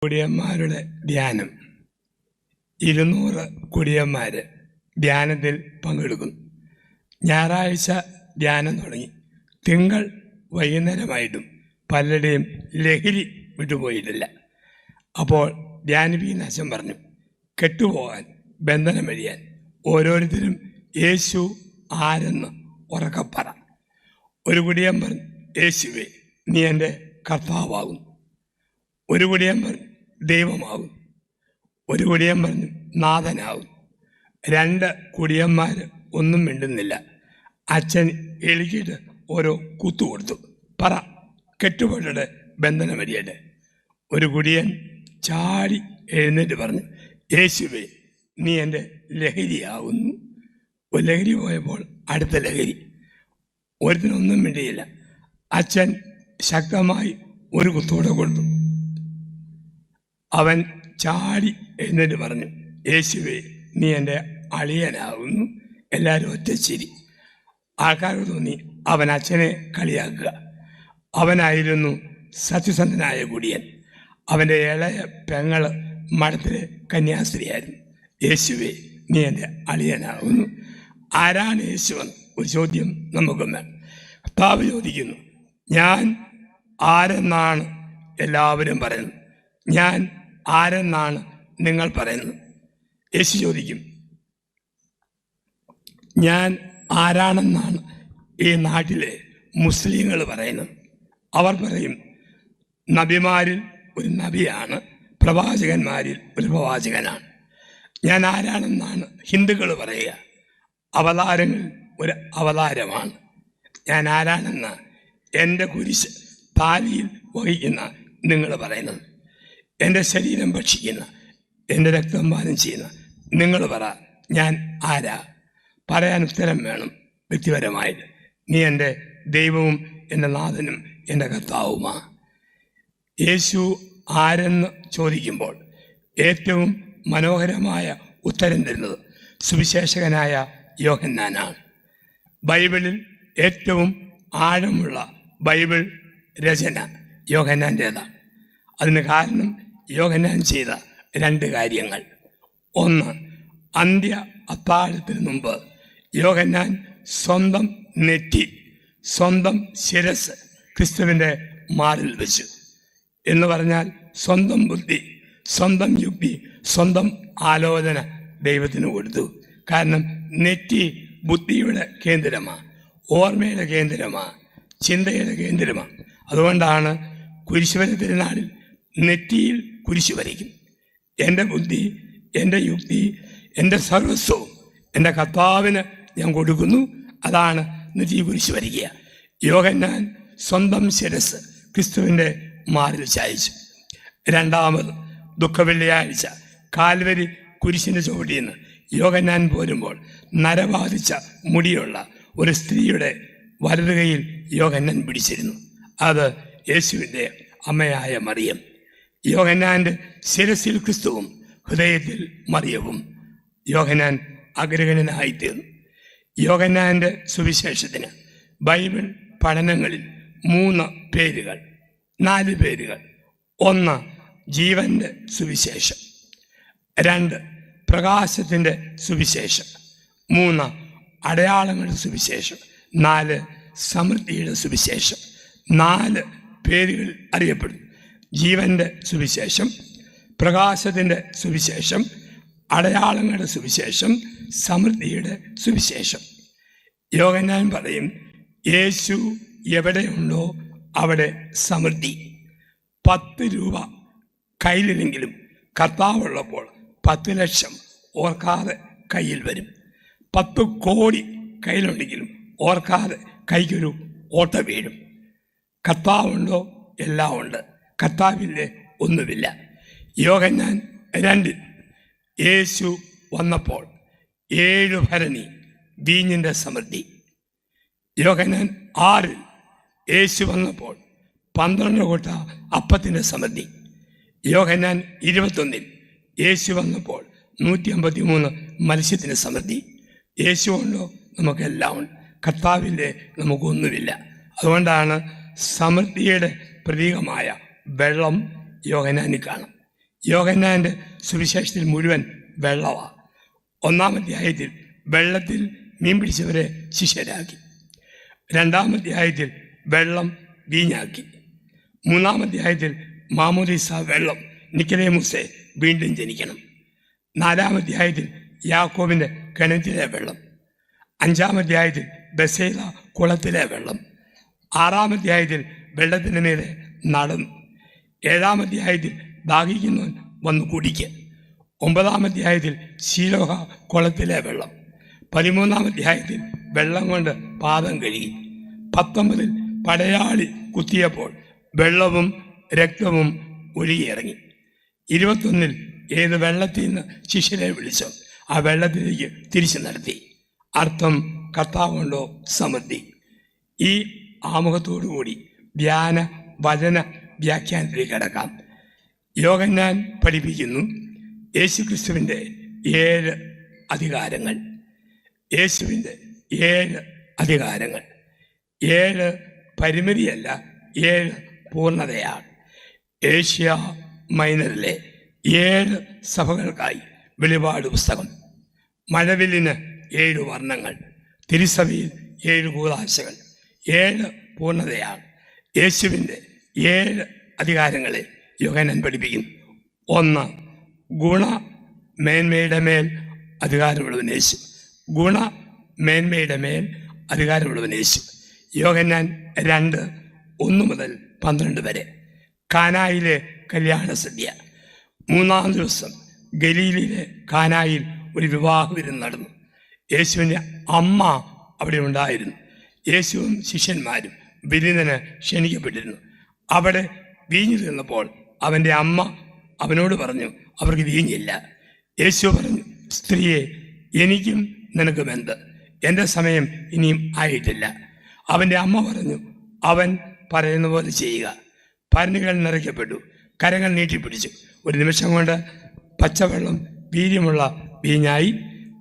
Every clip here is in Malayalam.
കുടിയന്മാരുടെ ധ്യാനം. 200 കുടിയന്മാർ ധ്യാനത്തിൽ പങ്കെടുക്കുന്നു. ഞായറാഴ്ച ധ്യാനം തുടങ്ങി. തിങ്കൾ വൈകുന്നേരമായിട്ടും പലരുടെയും ലഹരി വിട്ടുപോയിട്ടില്ല. അപ്പോൾ ധ്യാനിപ്പിക്കുന്ന അച്ഛൻ പറഞ്ഞു, കെട്ടുപോകാൻ, ബന്ധനം കഴിയാൻ ഓരോരുത്തരും യേശു ആരെന്ന് ഉറക്കപ്പറ. ഒരു കുടിയൻ പറഞ്ഞു, യേശുവേ നീ എൻ്റെ കർത്താവാകുന്നു. ഒരു കുടിയൻ പറഞ്ഞു, ദൈവമാകും. ഒരു കുടിയൻ പറഞ്ഞു, നാഥനാകും. 2 കുടിയന്മാർ ഒന്നും മിണ്ടുന്നില്ല. അച്ഛൻ എളിക്കിട്ട് ഓരോ കുത്തു കൊടുത്തു. പറ, കെട്ടുപെട്ടയുടെ ബന്ധനം വരിയട്ടെ. ഒരു കുടിയൻ ചാടി എഴുന്നേറ്റ് പറഞ്ഞു, യേശുവേ നീ എൻ്റെ ലഹരിയാകുന്നു. ഒരു ലഹരി പോയപ്പോൾ അടുത്ത ലഹരി. ഒരുത്തിനൊന്നും മിണ്ടിയില്ല. അച്ഛൻ ശക്തമായി ഒരു കുത്തോടെ കൊടുത്തു. അവൻ ചാടി എഴുന്നേറ്റ് പറഞ്ഞു, യേശുവേ നീ എൻ്റെ അളിയനാകുന്നു. എല്ലാവരും ഒറ്റ ചിരി. ആൾക്കാർക്ക് തോന്നി അവൻ അച്ഛനെ കളിയാക്കുക. അവനായിരുന്നു സത്യസന്ധനായ കുടിയൻ. അവൻ്റെ ഇളയ പെങ്ങള് മഠത്തിലെ കന്യാസ്ത്രീയായിരുന്നു. യേശുവേ നീ എൻ്റെ അളിയനാകുന്നു. ആരാണ് യേശുവെന്ന് ഒരു ചോദ്യം നമുക്കും വേണം. കർത്താവ് ചോദിക്കുന്നു, ഞാൻ ആരെന്നാണ് എല്ലാവരും പറയുന്നത്? ഞാൻ ആരെന്നാണ് നിങ്ങൾ പറയുന്നത്? യേശു ചോദിക്കും, ഞാൻ ആരാണെന്നാണ് ഈ നാട്ടിലെ മുസ്ലിങ്ങൾ പറയുന്നത്. അവർ പറയും, നബിമാരിൽ ഒരു നബിയാണ്, പ്രവാചകന്മാരിൽ ഒരു പ്രവാചകനാണ്. ഞാൻ ആരാണെന്നാണ് ഹിന്ദുക്കൾ പറയുക. അവതാരങ്ങളിൽ ഒരു അവതാരമാണ്. ഞാൻ ആരാണെന്ന് എൻ്റെ കുരിശ് താലിയിൽ വഹിക്കുന്ന നിങ്ങൾ പറയുന്നത്. എൻ്റെ ശരീരം ഭക്ഷിക്കുന്ന, എൻ്റെ രക്തം പാനം ചെയ്യുന്ന നിങ്ങൾ പറ, ഞാൻ ആരാ? പറയാൻ ഉത്തരം വേണം വ്യക്തിപരമായിട്ട്. നീ എൻ്റെ ദൈവവും എൻ്റെ നാഥനും എൻ്റെ കർത്താവുമാ. യേശു ആരെന്ന് ചോദിക്കുമ്പോൾ ഏറ്റവും മനോഹരമായ ഉത്തരം തരുന്നത് സുവിശേഷകനായ യോഹന്നാനാണ്. ബൈബിളിൽ ഏറ്റവും ആഴമുള്ള ബൈബിൾ രചന യോഹന്നാൻ്റേതാണ്. അതിന് കാരണം യോഹന്നാൻ ചെയ്ത 2 കാര്യങ്ങൾ. ഒന്ന്, അന്ത്യ അത്താഴത്തിന് മുമ്പ് യോഹന്നാൻ സ്വന്തം നെറ്റി, സ്വന്തം ശിരസ് ക്രിസ്തുവിൻ്റെ മാറിൽ വെച്ചു. എന്ന് പറഞ്ഞാൽ സ്വന്തം ബുദ്ധി, സ്വന്തം യുക്തി, സ്വന്തം ആലോചന ദൈവത്തിന് കൊടുത്തു. കാരണം നെറ്റി ബുദ്ധിയുടെ കേന്ദ്രമാണ്, ഓർമ്മയുടെ കേന്ദ്രമാണ്, ചിന്തയുടെ കേന്ദ്രമാണ്. അതുകൊണ്ടാണ് കുരിശുവര തിരുനാളിൽ നെറ്റിയിൽ കുരിശു വരയ്ക്കും. എൻ്റെ ബുദ്ധി, എൻ്റെ യുക്തി, എൻ്റെ സർവസ്വവും എൻ്റെ കർത്താവിന് ഞാൻ കൊടുക്കുന്നു. അതാണ് നെറ്റി കുരിശു വരയ്ക്കുക. യോഹന്നാൻ സ്വന്തം ശിരസ് ക്രിസ്തുവിൻ്റെ മാറിൽ ചായച്ചു. 2ാമത് ദുഃഖവെള്ളിയാഴ്ച കാൽവരി കുരിശിൻ്റെ ചുവട്ടിൽ നിന്ന് യോഹന്നാൻ പോരുമ്പോൾ നരബാധിച്ച മുടിയുള്ള ഒരു സ്ത്രീയുടെ വലതു കൈയിൽ യോഹന്നാൻ പിടിച്ചിരുന്നു. അത് യേശുവിൻ്റെ അമ്മയായ മറിയം. യോഹന്നാൻ്റെ ശിരസിൽ ക്രിസ്തുവും ഹൃദയത്തിൽ മറിയവും. യോഹന്നാൻ അഗ്രഗണ്യനായിത്തീർന്നു. യോഹന്നാൻ്റെ സുവിശേഷത്തിന് ബൈബിൾ പഠനങ്ങളിൽ 3 പേരുകൾ, 4 പേരുകൾ. 1, ജീവൻ്റെ സുവിശേഷം. 2, പ്രകാശത്തിൻ്റെ സുവിശേഷം. 3, അടയാളങ്ങളുടെ സുവിശേഷം. 4, സമൃദ്ധിയുടെ സുവിശേഷം. 4 പേരുകൾ അറിയപ്പെടുന്നു. ജീവൻ്റെ സുവിശേഷം, പ്രകാശത്തിൻ്റെ സുവിശേഷം, അടയാളങ്ങളുടെ സുവിശേഷം, സമൃദ്ധിയുടെ സുവിശേഷം. യോഹന്നാൻ പറയും, യേശു എവിടെയുണ്ടോ അവിടെ സമൃദ്ധി. 10 രൂപ കയ്യിലില്ലെങ്കിലും കർത്താവുള്ളപ്പോൾ 10 ലക്ഷം ഓർക്കാതെ കയ്യിൽ വരും. 10 കോടി കയ്യിലുണ്ടെങ്കിലും ഓർക്കാതെ കൈക്കൊരു ഓട്ട വീഴും. കർത്താവുണ്ടോ എല്ലാം ഉണ്ട്, കർത്താവില്ലേ ഒന്നുമില്ല. യോഹന്നാൻ 2 യേശു വന്നപ്പോൾ 7 ഭരണി വീഞ്ഞിൻ്റെ സമൃദ്ധി. യോഹന്നാൻ 6 യേശു വന്നപ്പോൾ 12 കൊട്ട അപ്പത്തിൻ്റെ സമൃദ്ധി. യോഹന്നാൻ 21 യേശു വന്നപ്പോൾ 153 മത്സ്യത്തിൻ്റെ സമൃദ്ധി. യേശു ഉണ്ടോ നമുക്കെല്ലാം ഉണ്ട്, കർത്താവില്ലേ നമുക്കൊന്നുമില്ല. അതുകൊണ്ടാണ് സമൃദ്ധിയുടെ പ്രതീകമായ വെള്ളം യോഹന്നാനിൽ കാണും. യോഹന്നാൻ്റെ സുവിശേഷത്തിൽ മുഴുവൻ വെള്ളമാണ്. 1-ാം അധ്യായത്തിൽ വെള്ളത്തിൽ മീൻ പിടിച്ചവരെ ശിഷ്യരാക്കി. 2-ാം അധ്യായത്തിൽ വെള്ളം വീഞ്ഞാക്കി. 3-ാം അധ്യായത്തിൽ മാമോദീസ വെള്ളം, നിക്കോദേമോസേ വീണ്ടും ജനിക്കണം. 4-ാം അധ്യായത്തിൽ യാക്കോബിൻ്റെ കിണറ്റിലെ വെള്ളം. 5-ാം അധ്യായത്തിൽ ബെസേല കുളത്തിലെ വെള്ളം. 6-ാം അധ്യായത്തിൽ വെള്ളത്തിൻ്റെ മേലെ നടന്നു. 7-ാം അധ്യായത്തിൽ ദാഹിക്കുന്നവൻ വന്ന് കുടിക്കുക. 9-ാം അധ്യായത്തിൽ ശീലോഹ കുളത്തിലെ വെള്ളം. 13-ാം അധ്യായത്തിൽ വെള്ളം കൊണ്ട് പാദം കഴുകി. 19-ൽ പടയാളി കുത്തിയപ്പോൾ വെള്ളവും രക്തവും ഒഴുകിയിറങ്ങി. 21-ൽ ഏത് വെള്ളത്തിൽ നിന്ന് ശിഷ്യരെ വിളിച്ചോ ആ വെള്ളത്തിലേക്ക് തിരിച്ചു നടത്തി. അർത്ഥം കർത്താവുണ്ടോ സമൃദ്ധി. ഈ ആമുഖത്തോടുകൂടി ധ്യാന വചന വ്യാഖ്യാനത്തിലേക്ക് കടക്കാം. യോഹന്നാൻ പഠിപ്പിക്കുന്നു യേശുക്രിസ്തുവിൻ്റെ 7 അധികാരങ്ങൾ. യേശുവിൻ്റെ 7 അധികാരങ്ങൾ. 7 പരിമിതിയല്ല, 7 പൂർണ്ണതയാണ്. ഏഷ്യ മൈനറിലെ 7 സഭകൾക്കായി വെളിപാട് പുസ്തകം. മഴവില്ലിന് 7 വർണ്ണങ്ങൾ. തിരുസഭയിൽ 7 കൂദാശകൾ. 7 പൂർണ്ണതയാണ്. യേശുവിൻ്റെ 7 അധികാരങ്ങളെ യോഹന്നാൻ പഠിപ്പിക്കുന്നു. 1, ഗുണമേന്മയുടെ മേൽ അധികാരമുള്ളവൻ യേശു. ഗുണമേന്മയുടെ മേൽ അധികാരമുള്ളവൻ യേശു. യോഹന്നാൻ 2:1 മുതൽ 12 വരെ. കാനായിലെ കല്യാണ സദ്യ. 3-ാം ദിവസം ഗലീലയിലെ കാനായിൽ ഒരു വിവാഹ വിരുന്ന് നടന്നു. യേശുവിൻ്റെ അമ്മ അവിടെ ഉണ്ടായിരുന്നു. യേശുവും ശിഷ്യന്മാരും വിരുന്നിന് ക്ഷണിക്കപ്പെട്ടിരുന്നു. അവിടെ വീഞ്ഞു തീർന്നപ്പോൾ അവൻ്റെ അമ്മ അവനോട് പറഞ്ഞു, അവർക്ക് വീഞ്ഞില്ല. യേശു പറഞ്ഞു, സ്ത്രീയെ, എനിക്കും നിനക്കും എന്ത്? എൻ്റെ സമയം ഇനിയും ആയിട്ടില്ല. അവൻ്റെ അമ്മ പറഞ്ഞു, അവൻ പറയുന്ന പോലെ ചെയ്യുക. പരന്നുകൾ നിറയ്ക്കപ്പെട്ടു, കരങ്ങൾ നീട്ടിപ്പിടിച്ചു. ഒരു നിമിഷം കൊണ്ട് പച്ചവെള്ളം വീര്യമുള്ള വീഞ്ഞായി.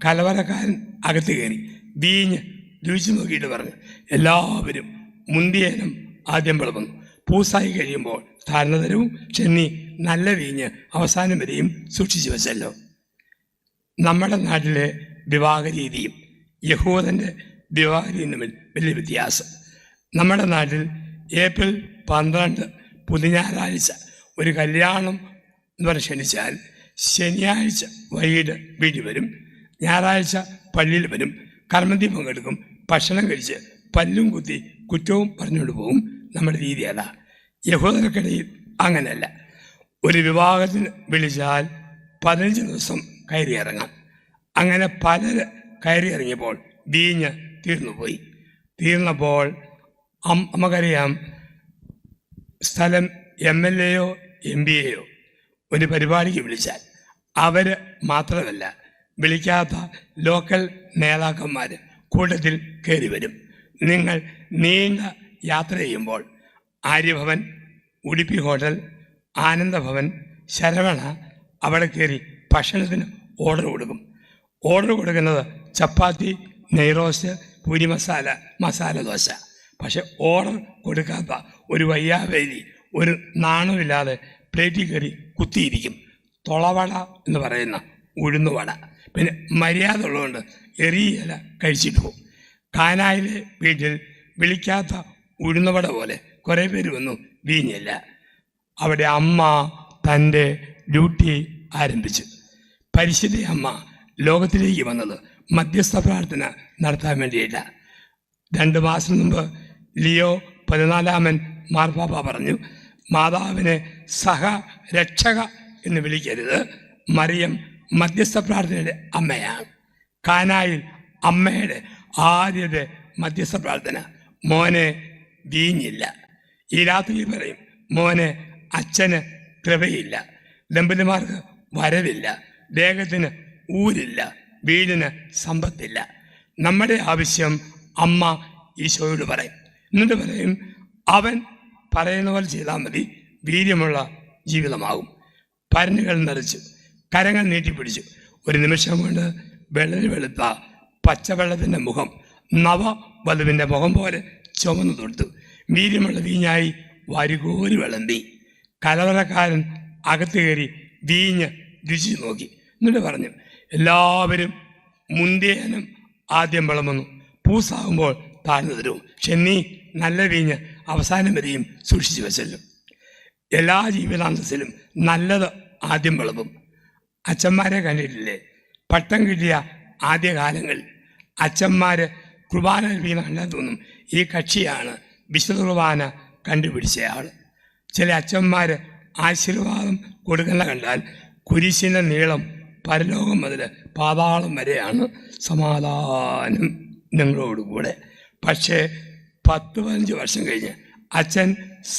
കലവറക്കാരൻ അകത്ത് കയറി വീഞ്ഞ് രുചിച്ചു നോക്കിയിട്ട് പറഞ്ഞു, എല്ലാവരും മുന്തിയേനം ആദ്യം വിളമ്പുന്നു, പൂസായി കഴിയുമ്പോൾ താഴ്ന്നതരവും ചെന്നി നല്ല വീഞ്ഞ് അവസാനം വരെയും സൂക്ഷിച്ചു വെച്ചല്ലോ. നമ്മുടെ നാട്ടിലെ വിവാഹ രീതിയും യഹൂദൻ്റെ വിവാഹ രീതിയും തമ്മിൽ വലിയ വ്യത്യാസം. നമ്മുടെ നാട്ടിൽ ഏപ്രിൽ 12 പുതുഞായറാഴ്ച ഒരു കല്യാണം എന്ന് പറഞ്ഞ് ക്ഷണിച്ചാൽ ശനിയാഴ്ച വൈകിട്ട് വീട്ടിൽ വരും, ഞായറാഴ്ച പള്ളിയിൽ വരും, കർമ്മത്തിൽ പങ്കെടുക്കും, ഭക്ഷണം കഴിച്ച് പല്ലും കുത്തി കുറ്റവും പറഞ്ഞുകൊണ്ട് പോകും. നമ്മുടെ രീതി അതാ. യഹൂദർക്കിടയിൽ അങ്ങനെയല്ല. ഒരു വിവാഹത്തിന് വിളിച്ചാൽ 15 ദിവസം കയറി ഇറങ്ങാം. അങ്ങനെ പലര് കയറി ഇറങ്ങിയപ്പോൾ വീഞ്ഞ് തീർന്നുപോയി. തീർന്നപ്പോൾ നമുക്കറിയാം, സ്ഥലം MLA-യോ MPA-യോ ഒരു പരിപാടിക്ക് വിളിച്ചാൽ അവർ മാത്രമല്ല, വിളിക്കാത്ത ലോക്കൽ നേതാക്കന്മാർ കൂട്ടത്തിൽ കയറി വരും. നിങ്ങൾ നീണ്ട യാത്ര ചെയ്യുമ്പോൾ ആര്യഭവൻ, ഉടുപ്പി ഹോട്ടൽ, ആനന്ദഭവൻ, ശരവണ അവിടെ കയറി ഭക്ഷണത്തിന് ഓർഡർ കൊടുക്കും. ഓർഡർ കൊടുക്കുന്നത് ചപ്പാത്തി, നെയ്റോസ്റ്റ്, പൂരി മസാല, മസാല ദോശ. പക്ഷെ ഓർഡർ കൊടുക്കാത്ത ഒരു വയ്യാവേലി ഒരു നാണമില്ലാതെ പ്ലേറ്റിൽ കയറി കുത്തിയിരിക്കും. തൊളവട എന്ന് പറയുന്ന ഉഴുന്നുവട. പിന്നെ മര്യാദ ഉള്ളതുകൊണ്ട് എറിയില കഴിച്ചിട്ട് പോകും. കാനായിലെ വീട്ടിൽ വിളിക്കാത്ത ഉഴുന്നുവട പോലെ കുറേ പേര് വന്നു, വീഞ്ഞില്ല. അവിടെ അമ്മ തൻ്റെ ഡ്യൂട്ടി ആരംഭിച്ചു. പരിശുദ്ധ അമ്മ ലോകത്തിലേക്ക് വന്നത് മധ്യസ്ഥ പ്രാർത്ഥന നടത്താൻ വേണ്ടിയില്ല. 2 മാസം മുമ്പ് ലിയോ 14 മാർപ്പാപ്പ പറഞ്ഞു, മാതാവിനെ സഹരക്ഷക എന്ന് വിളിക്കരുത്, മറിയം മധ്യസ്ഥ പ്രാർത്ഥനയുടെ അമ്മയാണ്. കാനായിൽ അമ്മയുടെ ആദ്യത്തെ മധ്യസ്ഥ പ്രാർത്ഥന. മോനെ വീഞ്ഞില്ല. ഈ രാത്രി പറയും, മോനെ അച്ഛന് കൃപയില്ല, ദമ്പതിമാർക്ക് വരവില്ല, ദേഹത്തിന് ഊരില്ല, വീടിന് സമ്പത്തില്ല. നമ്മുടെ ആവശ്യം അമ്മ ഈശോയോട് പറയും. എന്നിട്ട് പറയും, അവൻ പറയുന്ന പോലെ ചെയ്താൽ മതി, വീര്യമുള്ള ജീവിതമാകും. പരന്നുകൾ നിറച്ചു, കരങ്ങൾ നീട്ടിപ്പിടിച്ചു. ഒരു നിമിഷം കൊണ്ട് വെള്ളരി വെളുത്ത പച്ചവെള്ളത്തിൻ്റെ മുഖം നവവധുവിൻ്റെ മുഖം പോലെ ചുമന്നു തൊടുത്തു. വീര്യമുള്ള വീഞ്ഞായി വാരികോരി വിളമ്പി. കലവറക്കാരൻ അകത്ത് കയറി വീഞ്ഞ് രുചി നോക്കി. എന്നിട്ട് പറഞ്ഞു, എല്ലാവരും മുന്തിയനും ആദ്യം വിളമ്പുന്നു, പൂസാകുമ്പോൾ താഴ്ന്നു തരും. പക്ഷെ നീ നല്ല വീഞ്ഞ് അവസാനം വരെയും സൂക്ഷിച്ചു വെച്ചല്ലോ. എല്ലാ ജീവിതാന്തസ്സിലും നല്ലത് ആദ്യം വിളമ്പും. അച്ഛന്മാരെ കണ്ടിട്ടില്ലേ? പട്ടം കിട്ടിയ ആദ്യകാലങ്ങളിൽ അച്ഛന്മാർ കുർബാന കഴിപ്പിക്കുന്ന കണ്ടാൽ തോന്നും ഈ കക്ഷിയാണ് വിശുദ്ധ കുർബാന കണ്ടുപിടിച്ചയാൾ. ചില അച്ഛന്മാർ ആശീർവാദം കൊടുക്കുന്ന കണ്ടാൽ കുരിശിൻ്റെ നീളം പരലോകം മുതൽ പാതാളം വരെയാണ്, സമാധാനം നിങ്ങളോടുകൂടെ. പക്ഷേ 10-15 വർഷം കഴിഞ്ഞ് അച്ഛൻ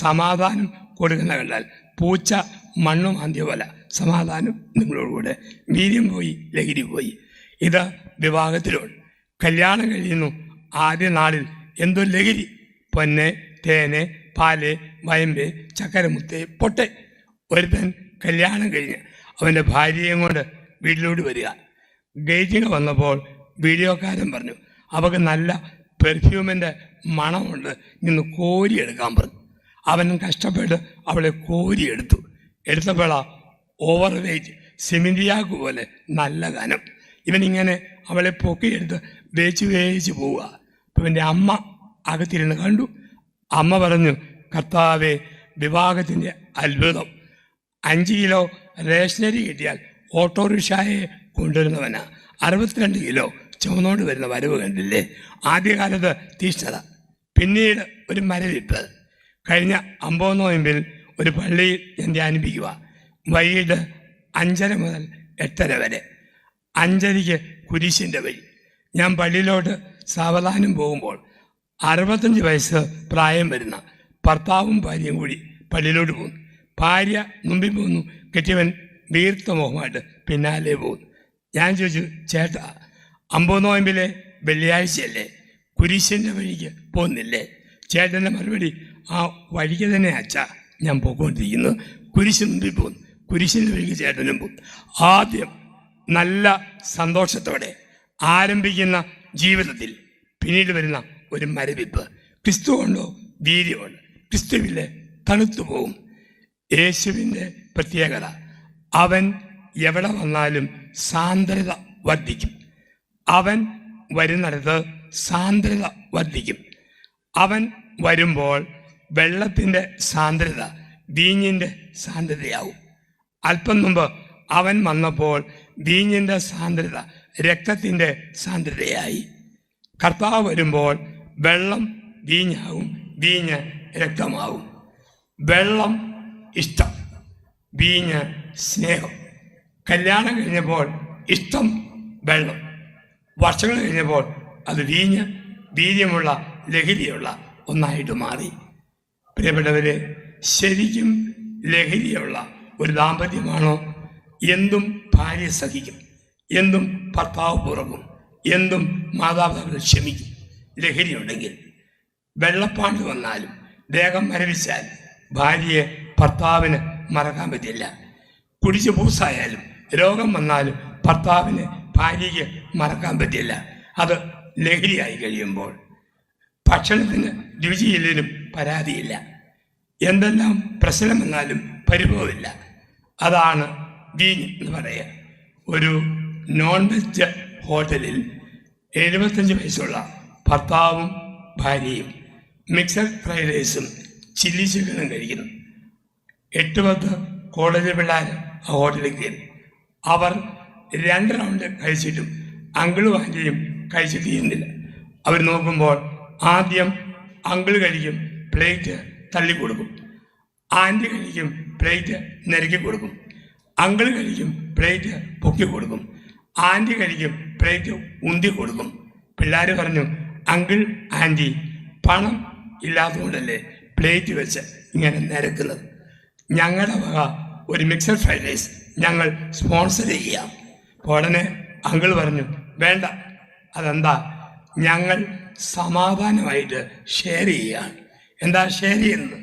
സമാധാനം കൊടുക്കുന്ന കണ്ടാൽ പൂച്ച മണ്ണു മാന്തിയ പോലെ, സമാധാനം നിങ്ങളോടുകൂടെ. വീര്യം പോയി, ലഹരി പോയി. ഇത് വിവാഹത്തിലുണ്ട്. കല്യാണം കഴിയുന്നു, ആദ്യ നാളിൽ എന്തോ ലഹരി, പൊന്നെ, തേന്, പാല്, വയമ്പ്, ചക്കരമുത്ത്, പൊട്ടെ. ഒരുത്തൻ കല്യാണം കഴിഞ്ഞ് അവൻ്റെ ഭാര്യയും കൊണ്ട് വീട്ടിലോട്ട് വരിക. ഗേറ്റിന് വന്നപ്പോൾ വീഡിയോക്കാരൻ പറഞ്ഞു, അവൾക്ക് നല്ല പെർഫ്യൂമിൻ്റെ മണമുണ്ട്, ഇന്ന് കോരിയെടുക്കാൻ പറഞ്ഞു. അവൻ കഷ്ടപ്പെട്ട് അവളെ എടുത്തപ്പോഴാ ഓവർ വെയ്റ്റ്, സിമിന്തിയാക്ക് പോലെ നല്ല കനം. ഇവനിങ്ങനെ അവളെ പൊക്കിയെടുത്ത് വേച്ച് പോവുക. അപ്പം എൻ്റെ അമ്മ അകത്തിരുന്ന് കണ്ടു. അമ്മ പറഞ്ഞു, കർത്താവേ, വിവാഹത്തിൻ്റെ അത്ഭുതം. 5 കിലോ റേഷനറി കിട്ടിയാൽ ഓട്ടോറിക്ഷയെ കൊണ്ടുവരുന്നവനാ. 62 കിലോ ചുമന്നോണ്ട് വരുന്ന വരവ് കണ്ടില്ലേ? ആദ്യകാലത്ത് തീഷ്ണത, പിന്നീട് ഒരു മരവിപ്പ്. കഴിഞ്ഞ 50 നോയമ്പിൽ ഒരു പള്ളിയിൽ ഞാൻ ധ്യാനിപ്പിക്കുക. വൈകിട്ട് 5:30 മുതൽ 8:30 വരെ. 5:30 കുരിശിൻ്റെ വഴി. ഞാൻ പള്ളിയിലോട്ട് സാവധാനം പോകുമ്പോൾ 65 വയസ്സ് പ്രായം വരുന്ന ഭർത്താവും ഭാര്യയും കൂടി പള്ളിയിലോട്ട് പോകുന്നു. ഭാര്യ മുമ്പിൽ പോകുന്നു, കെട്ടിയവൻ വീർത്ത മുഖമായിട്ട് പിന്നാലെ പോകുന്നു. ഞാൻ ചോദിച്ചു, ചേട്ടാ, 50 നോയമ്പിലെ വെള്ളിയാഴ്ചയല്ലേ, കുരിശിൻ്റെ വഴിക്ക് പോകുന്നില്ലേ? ചേട്ടൻ്റെ മറുപടി, ആ വഴിക്ക് തന്നെ അച്ഛാ ഞാൻ പോയിക്കൊണ്ടിരിക്കുന്നു. കുരിശ് മുമ്പിൽ പോകുന്നു, കുരിശിൻ്റെ വഴിക്ക് ചേട്ടനും പോകും. ആദ്യം നല്ല സന്തോഷത്തോടെ ആരംഭിക്കുന്ന ജീവിതത്തിൽ പിന്നീട് വരുന്ന ഒരു മരവിപ്പ്. ക്രിസ്തു കൊണ്ടോ വീര്യമുണ്ട്, ക്രിസ്തുവിലെ തണുത്തു പോകും. യേശുവിൻ്റെ പ്രത്യേകത, അവൻ എവിടെ വന്നാലും സാന്ദ്രത വർദ്ധിക്കും. അവൻ വരുന്നിടത്ത് സാന്ദ്രത വർദ്ധിക്കും. അവൻ വരുമ്പോൾ വെള്ളത്തിൻ്റെ സാന്ദ്രത വീഞ്ഞിൻ്റെ സാന്ദ്രതയാവും. അല്പം മുമ്പ് അവൻ വന്നപ്പോൾ വീഞ്ഞിൻ്റെ സാന്ദ്രത രക്തത്തിൻ്റെ സാന്ദ്രതയായി. കർത്താവ് വരുമ്പോൾ വെള്ളം വീഞ്ഞാവും, വീഞ്ഞ് രക്തമാവും. വെള്ളം ഇഷ്ടം, വീഞ്ഞ് സ്നേഹം. കല്യാണം കഴിഞ്ഞപ്പോൾ ഇഷ്ടം വെള്ളം, വർഷങ്ങൾ കഴിഞ്ഞപ്പോൾ അത് വീഞ്ഞ് വീര്യമുള്ള ലഹരിയുള്ള ഒന്നായിട്ട് മാറി. പ്രിയപ്പെട്ടവരെ, ശരിക്കും ലഹരിയുള്ള ഒരു ദാമ്പത്യമാണോ? എന്തും ഭാര്യ സഹിക്കും, എന്തും ഭർത്താവ് പുറകും, എന്തും മാതാപിതാക്കൾ ക്ഷമിക്കും. ലഹരി ഉണ്ടെങ്കിൽ വെള്ളപ്പാണ്ട് വന്നാലും ദേഹം മരവിച്ചാൽ ഭാര്യയെ ഭർത്താവിന് മറക്കാൻ പറ്റില്ല. കുടിച്ച് പൂസായാലും രോഗം വന്നാലും ഭർത്താവിന് ഭാര്യയ്ക്ക് മറക്കാൻ പറ്റില്ല. അത് ലഹരിയായി കഴിയുമ്പോൾ ഭക്ഷണത്തിന് രുചിയില്ലേലും പരാതിയില്ല, എന്തെല്ലാം പ്രശ്നം വന്നാലും പരിഭവമില്ല. അതാണ് വീഞ്ഞ് എന്ന് പറയുക. ഒരു നോൺ വെജ് ഹോട്ടലിൽ 75 വയസ്സുള്ള ഭർത്താവും ഭാര്യയും മിക്സഡ് ഫ്രൈഡ് റൈസും ചില്ലി ചിക്കനും കഴിക്കുന്നു. 8-10 കോളേജ് പിള്ളേർ ആ ഹോട്ടലിൽ കയറി. അവർ 2 റൗണ്ട് കഴിച്ചിട്ടും അങ്കിളും ആൻറ്റിയും കഴിച്ചിട്ട് ചെയ്യുന്നില്ല. അവർ നോക്കുമ്പോൾ ആദ്യം അങ്കിൾ കഴിക്കും, പ്ലേറ്റ് തള്ളിക്കൊടുക്കും. ആൻറ്റി കഴിക്കും, പ്ലേറ്റ് നിരക്കി കൊടുക്കും. അങ്കിൾ കഴിക്കും, പ്ലേറ്റ് പൊക്കി കൊടുക്കും. ആൻറ്റി കഴിക്കും, പ്ലേറ്റ് ഉന്തി കൊടുക്കും. പിള്ളേർ പറഞ്ഞു, അങ്കിൾ ആൻറ്റി പണം ഇല്ലാത്തതുകൊണ്ടല്ലേ പ്ലേറ്റ് വെച്ച് ഇങ്ങനെ നിരക്കുന്നത്. ഞങ്ങളുടെ വക ഒരു മിക്സഡ് ഫ്രൈഡ് റൈസ് ഞങ്ങൾ സ്പോൺസർ ചെയ്യാം. ഉടനെ അങ്കിൾ പറഞ്ഞു, വേണ്ട, അതെന്താ, ഞങ്ങൾ സമാധാനമായിട്ട് ഷെയർ ചെയ്യുകയാണ്. എന്താ ഷെയർ ചെയ്യുന്നത്?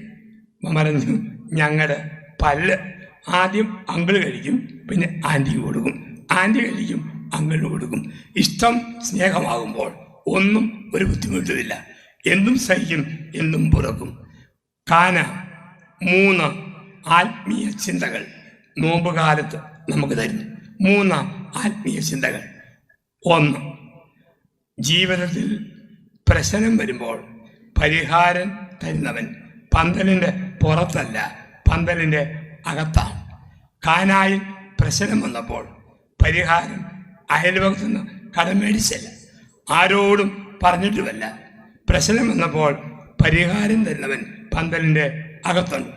പറഞ്ഞു, ഞങ്ങളുടെ പല്ല്. ആദ്യം അങ്കിൾ കഴിക്കും, പിന്നെ ആൻറ്റിക്ക് കൊടുക്കും. ആൻറ്റി കഴിക്കും, അങ്കിളിന് കൊടുക്കും. ഇഷ്ടം സ്നേഹമാകുമ്പോൾ ഒന്നും ഒരു ബുദ്ധിമുട്ടുമില്ല. എന്തും സഹിക്കും, എന്തും പുറക്കും. കാന 3 ആത്മീയ ചിന്തകൾ നോമ്പ് കാലത്ത് നമുക്ക് തരുന്നു. 3 ആത്മീയ ചിന്തകൾ. 1, ജീവിതത്തിൽ പ്രശ്നം വരുമ്പോൾ പരിഹാരം തരുന്നവൻ പന്തലിൻ്റെ പുറത്തല്ല, പന്തലിൻ്റെ അകത്താണ്. കാനായിൽ പ്രശ്നം വന്നപ്പോൾ പരിഹാരം അയൽവകത്തു നിന്ന് കടം മേടിച്ചല്ല, ആരോടും പറഞ്ഞിട്ടുമല്ല. പ്രശ്നം വന്നപ്പോൾ പരിഹാരം തരുന്നവൻ പന്തലിൻ്റെ അകത്തുണ്ട്.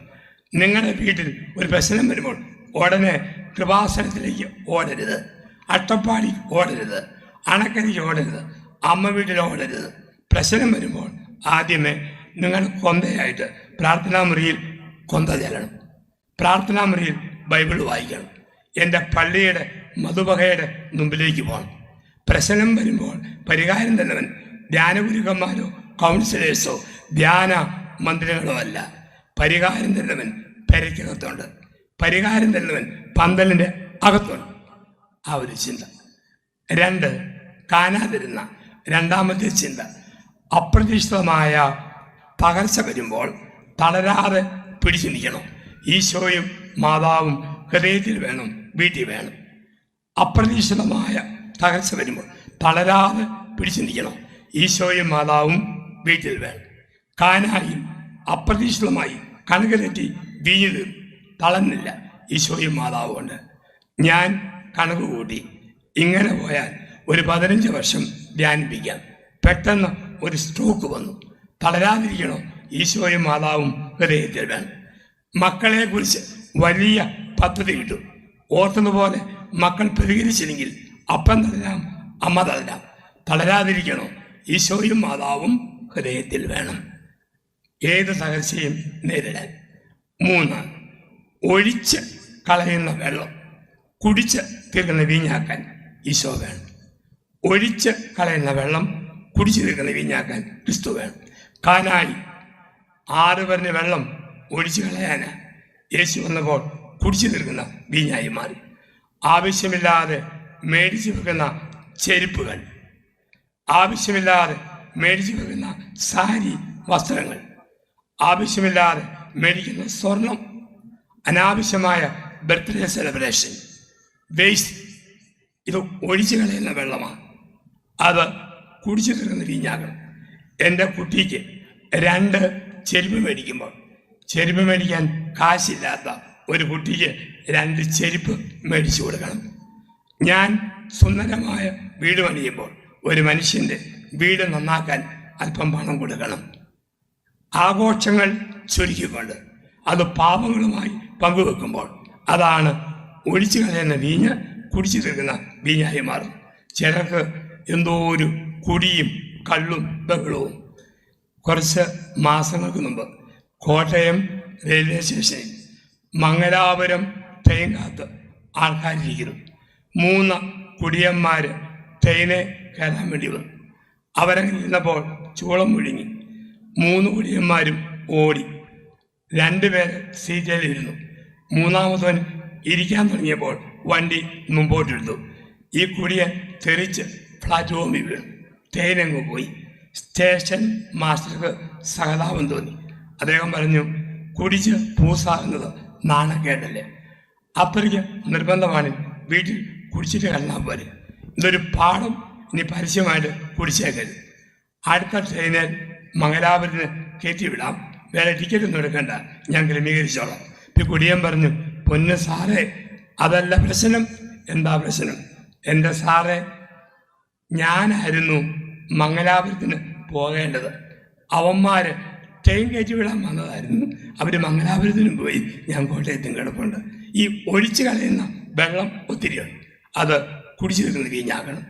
നിങ്ങളുടെ വീട്ടിൽ ഒരു പ്രശ്നം വരുമ്പോൾ ഉടനെ കൃപാസനത്തിലേക്ക് ഓടരുത്, അട്ടപ്പാടി ഓടരുത്, അണക്കരയ്ക്ക് ഓടരുത്, അമ്മ വീട്ടിൽ ഓടരുത്. പ്രശ്നം വരുമ്പോൾ ആദ്യമേ നിങ്ങൾ കൊന്തയായിട്ട് പ്രാർത്ഥനാ മുറിയിൽ കൊന്ത ചെല്ലണം, പ്രാർത്ഥനാ മുറിയിൽ ബൈബിൾ വായിക്കണം, എൻ്റെ പള്ളിയുടെ മധുബഹയുടെ മുമ്പിലേക്ക് പോകണം. പ്രശ്നം വരുമ്പോൾ പരിഹാരം തന്നവൻ ധ്യാനഗുരുക്കന്മാരോ കൗൺസിലേഴ്സോ ധ്യാന മന്ത്രികളോ അല്ല. പരിഹാരം തരുന്നവൻ പെരയ്ക്കകത്തുണ്ട്, പരിഹാരം തരുന്നവൻ പന്തലിൻ്റെ അകത്തുണ്ട്. ആ ഒരു ചിന്ത. 2, കാണാതിരുന്ന രണ്ടാമത്തെ ചിന്ത, അപ്രതീക്ഷിതമായ തകർച്ച വരുമ്പോൾ തളരാതെ പിടിച്ചു നിൽക്കണം. ഈശോയും മാതാവും ഹൃദയത്തിൽ വേണം, വീട്ടിൽ വേണം. അപ്രതീക്ഷിതമായ തകർച്ച വരുമ്പോൾ തളരാതെ പിടിച്ചു നിൽക്കണം. ഈശോയും മാതാവും വീട്ടിൽ വേണം. കാനായിൽ അപ്രതീക്ഷിതമായി കണക്ക് തെറ്റി വീഞ്ഞു തീർന്നു, തളർന്നില്ല. ഈശോയും മാതാവും ഉണ്ട്. ഞാൻ കണക്ക് കൂട്ടി ഇങ്ങനെ പോയാൽ ഒരു 15 വർഷം ധ്യാനിപ്പിക്കാം. പെട്ടെന്ന് ഒരു സ്ട്രോക്ക് വന്നു, തളരാതിരിക്കണോ? ഈശോയും മാതാവും ഹൃദയത്തിൽ വേണം. മക്കളെ കുറിച്ച് വലിയ പദ്ധതി ഇട്ടു, ഓർത്തുന്നതുപോലെ മക്കൾ പ്രതികരിച്ചില്ലെങ്കിൽ അപ്പം തളരാം, അമ്മ തളരാം. തളരാതിരിക്കണോ? ഈശോയും മാതാവും ഹൃദയത്തിൽ വേണം ഏത് തകർച്ചയും നേരിടാൻ. 3, ഒഴിച്ച് കളയുന്ന വെള്ളം കുടിച്ച് തീർക്കുന്ന വീഞ്ഞാക്കാൻ ഈശോ വേണം. ഒഴിച്ച് കളയുന്ന വെള്ളം കുടിച്ചു തീർക്കുന്ന വീഞ്ഞാക്കാൻ ക്രിസ്തു വേണം. കാനായി 6 പേരിന് വെള്ളം ഒഴിച്ചു കളയാനാ യേശു വന്നപ്പോൾ കുടിച്ചു തീർക്കുന്ന വീഞ്ഞായി മാറി. ആവശ്യമില്ലാതെ മേടിച്ചു വെക്കുന്ന ചെരുപ്പുകൾ, ആവശ്യമില്ലാതെ മേടിച്ചു വെക്കുന്ന സാരി, വസ്ത്രങ്ങൾ, ആവശ്യമില്ലാതെ മേടിക്കുന്ന സ്വർണം, അനാവശ്യമായ ബർത്ത്ഡേ സെലിബ്രേഷൻ, വേസ്റ്റ്, ഇത് ഒഴിച്ചു കളയുന്ന വെള്ളമാണ്. അത് കുടിച്ചു തീർക്കുന്ന വീഞ്ഞാകണം. എൻ്റെ കുട്ടിക്ക് 2 ചെരുപ്പ് മേടിക്കുമ്പോൾ, ചെരുപ്പ് മേടിക്കാൻ കാശില്ലാത്ത ഒരു കുട്ടിക്ക് 2 ചെരുപ്പ് മേടിച്ചു കൊടുക്കണം. ഞാൻ സുന്ദരമായ വീട് പണിയുമ്പോൾ ഒരു മനുഷ്യൻ്റെ വീട് നന്നാക്കാൻ അല്പം പണം കൊടുക്കണം. ആഘോഷങ്ങൾ ചുരുക്കിക്കൊണ്ട് അത് പാപങ്ങളുമായി പങ്കുവെക്കുമ്പോൾ അതാണ് ഒഴിച്ചു കളയുന്ന വീഞ്ഞ് കുടിച്ചു തീർക്കുന്ന വീഞ്ഞായി മാറും. ചിലർക്ക് എന്തോ ഒരു കുടിയും കള്ളും ബഹളവും. കുറച്ച് മാസങ്ങൾക്ക് മുമ്പ് കോട്ടയം റെയിൽവേ സ്റ്റേഷനിൽ മംഗലാപുരം ട്രെയിൻ കാത്ത് ആൾക്കാരിരിക്കുന്നു. 3 കുടിയന്മാർ ട്രെയിനെ കയറാൻ വേണ്ടി വന്നു. അവരങ്ങനെ ഇരുന്നപ്പോൾ ചൂളം മുഴുങ്ങി. 3 കുടിയന്മാരും ഓടി. 2 പേര് സീറ്റിലിരുന്നു. 3-മത്തവൻ ഇരിക്കാൻ തുടങ്ങിയപ്പോൾ വണ്ടി മുമ്പോട്ടെടുത്തു. ഈ കുടിയൻ തെറിച്ച് പ്ലാറ്റ്ഫോമിൽ വീണു. ട്രെയിനങ്ങ് പോയി. സ്റ്റേഷൻ മാസ്റ്റർക്ക് സഹതാപം തോന്നി. അദ്ദേഹം പറഞ്ഞു, കുടിച്ച് പൂസാകുന്നത് നാണക്കേടല്ലേ, അത്രയ്ക്ക് നിർബന്ധമാണ് വീട്ടിൽ കുടിച്ചിട്ട് കടന്നാൽ പോലെ. ഇതൊരു പാഠം, ഇനി പരസ്യമായിട്ട് കുടിച്ചേക്കരുത്. അടുത്ത ട്രെയിനിൽ മംഗലാപുരത്തിന് കയറ്റിവിടാം, വേറെ ടിക്കറ്റ് ഒന്നും എടുക്കണ്ട, ഞാൻ ക്രമീകരിച്ചോളാം. ഇപ്പം കുടിയൻ പറഞ്ഞു, പൊന്ന് സാറേ, അതല്ല പ്രശ്നം. എന്താ പ്രശ്നം? എൻ്റെ സാറേ, ഞാനായിരുന്നു മംഗലാപുരത്തിന് പോകേണ്ടത്. അവന്മാർ ട്രെയിൻ കയറ്റി വിടാൻ വന്നതായിരുന്നു. അവർ മംഗലാപുരത്തിനും പോയി, ഞാൻ കോട്ടയത്തും കിടപ്പുണ്ട്. ഈ ഒഴിച്ചു കളയുന്ന വെള്ളം ഒത്തിരിയുണ്ട്, അത് കുടിച്ചു തീർക്കുന്ന വീഞ്ഞാക്കണം.